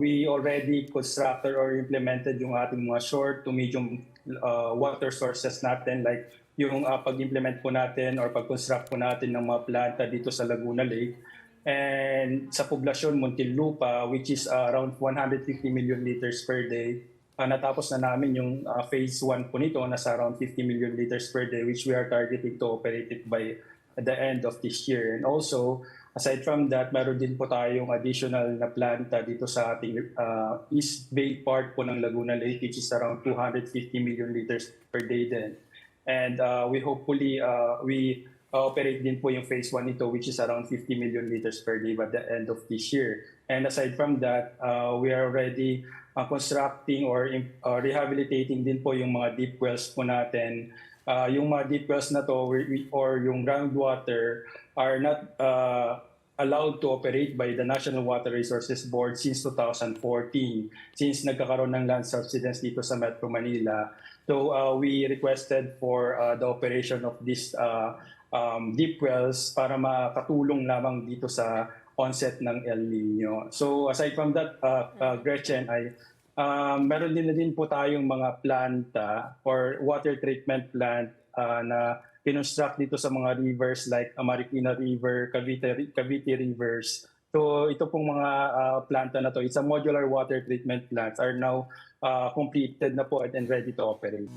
we already constructed or implemented yung ating mga short to medium water sources natin, like yung pag-implement po natin or pag-construct po natin ng mga planta dito sa Laguna Lake. And sa poblasyon Muntinlupa, which is around 150 million liters per day, natapos na namin yung phase 1 po nito, nasa around 50 million liters per day, which we are targeting to operate it by the end of this year. And also, aside from that, meron din po tayong additional na planta dito sa ating East Bay part po ng Laguna Lake, which is around 250 million liters per day din. And we hopefully, we operate din po yung phase 1 nito, which is around 50 million liters per day by the end of this year. And aside from that, we are already constructing or rehabilitating din po yung mga deep wells po natin. Yung mga deep wells na to or yung groundwater are not allowed to operate by the National Water Resources Board since 2014, since nagkakaroon ng land subsidence dito sa Metro Manila. So we requested for the operation of these deep wells para makatulong lamang dito sa onset ng El Nino. So aside from that, Gretchen, meron din po tayong mga planta or water treatment plant na kinonstruct dito sa mga rivers like Marikina River, Cavite Rivers. So ito pong mga planta na to, it's a modular water treatment plants, are now completed na po and ready to operate.